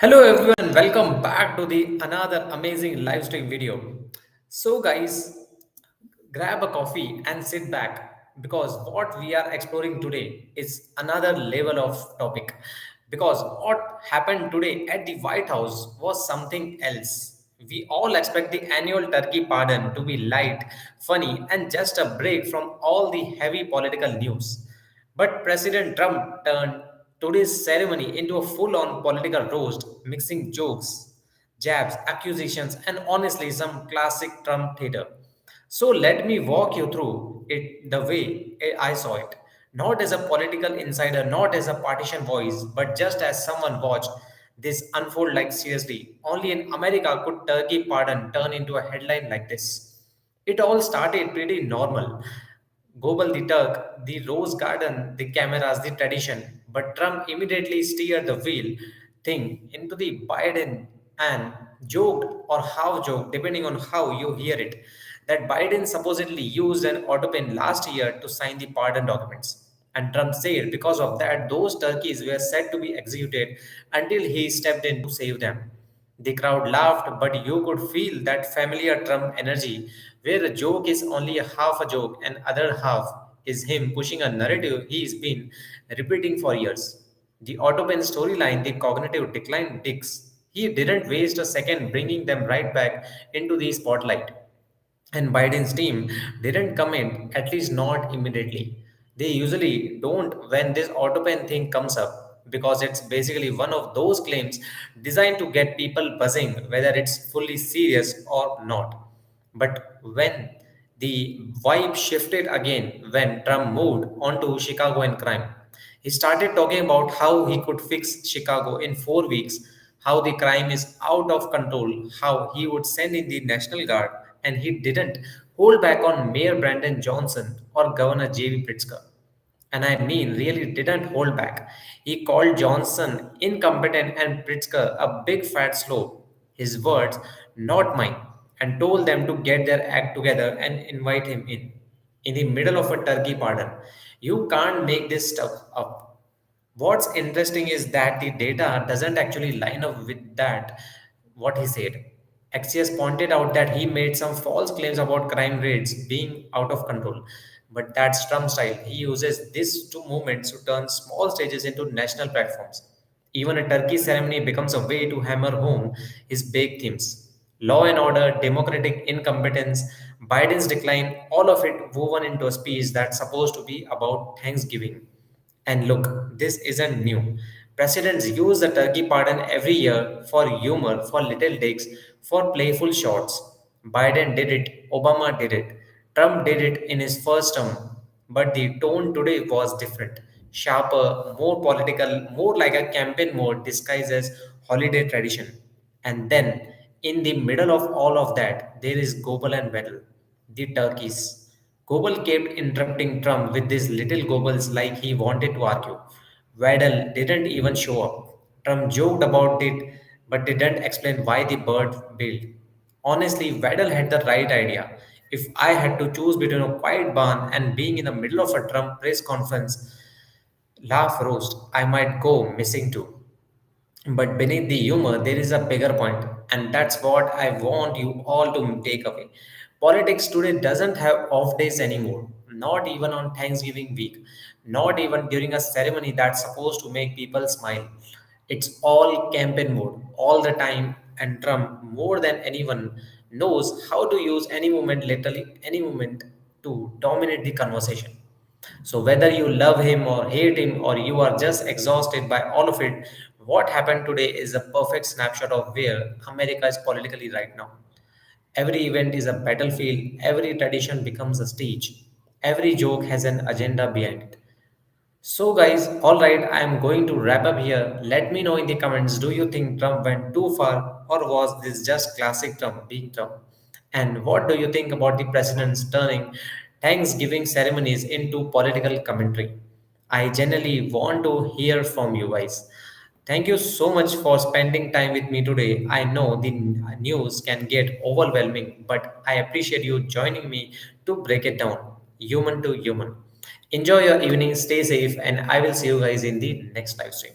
Hello everyone, welcome back to the another amazing live stream video. So guys, grab a coffee and sit back because what we are exploring today is another level of topic. Because what happened today at the White House was something else. We all expect the annual turkey pardon to be light, funny, and just a break from all the heavy political news. But President Trump turned today's ceremony into a full on political roast, mixing jokes, jabs, accusations, and honestly, some classic Trump theater. So let me walk you through it the way I saw it. Not as a political insider, not as a partisan voice, but just as someone watched this unfold like seriously. Only in America could Turkey pardon turn into a headline like this. It all started pretty normal. Gobble the Turk, the Rose Garden, the cameras, the tradition. But Trump immediately steered the wheel thing into the Biden and joked or half joked, depending on how you hear it, that Biden supposedly used an autopen last year to sign the pardon documents. And Trump said because of that, those turkeys were said to be executed until he stepped in to save them. The crowd laughed, but you could feel that familiar Trump energy where a joke is only a half a joke and other half is him pushing a narrative he's been repeating for years. The Autobahn storyline, the cognitive decline ticks. He didn't waste a second bringing them right back into the spotlight. And Biden's team didn't comment, at least not immediately. They usually don't when this autopen thing comes up because it's basically one of those claims designed to get people buzzing, whether it's fully serious or not. But when the vibe shifted again when Trump moved onto Chicago and crime, he started talking about how he could fix Chicago in 4 weeks, how the crime is out of control, how he would send in the National Guard, and he didn't hold back on Mayor Brandon Johnson or Governor J.B. Pritzker. And I mean, really didn't hold back. He called Johnson incompetent and Pritzker a big fat slope. His words, not mine, and told them to get their act together and invite him in the middle of a turkey pardon. You can't make this stuff up. What's interesting is that the data doesn't actually line up with that, what he said. Axios pointed out that he made some false claims about crime rates being out of control. But that's Trump's style. He uses these two movements to turn small stages into national platforms. Even a turkey ceremony becomes a way to hammer home his big themes. Law and order, democratic incompetence, Biden's decline, all of it woven into a speech that's supposed to be about Thanksgiving. And look, this isn't new. Presidents use the turkey pardon every year for humor, for little digs, for playful shots. Biden did it, Obama did it, Trump did it in his first term. But the tone today was different, sharper, more political, more like a campaign mode disguised as holiday tradition. And then, in the middle of all of that, there is Gobel and Weddle, the turkeys. Gobel kept interrupting Trump with these little gobbles like he wanted to argue. Weddle didn't even show up. Trump joked about it but didn't explain why the bird built. Honestly, Weddle had the right idea. If I had to choose between a quiet barn and being in the middle of a Trump press conference, laugh roast, I might go missing too. But beneath the humor, there is a bigger point, and that's what I want you all to take away. Politics today doesn't have off days anymore, not even on Thanksgiving week, not even during a ceremony that's supposed to make people smile. It's all campaign mode all the time, and Trump, more than anyone, knows how to use any moment, literally any moment, to dominate the conversation. So, whether you love him or hate him, or you are just exhausted by all of it, what happened today is a perfect snapshot of where America is politically right now. Every event is a battlefield, every tradition becomes a stage, every joke has an agenda behind it. So, guys, all right, I am going to wrap up here. Let me know in the comments, do you think Trump went too far, or was this just classic Trump being Trump? And what do you think about the president's turning Thanksgiving ceremonies into political commentary? I genuinely want to hear from you guys. Thank you so much for spending time with me today. I know the news can get overwhelming, but I appreciate you joining me to break it down, human to human. Enjoy your evening, stay safe, and I will see you guys in the next live stream.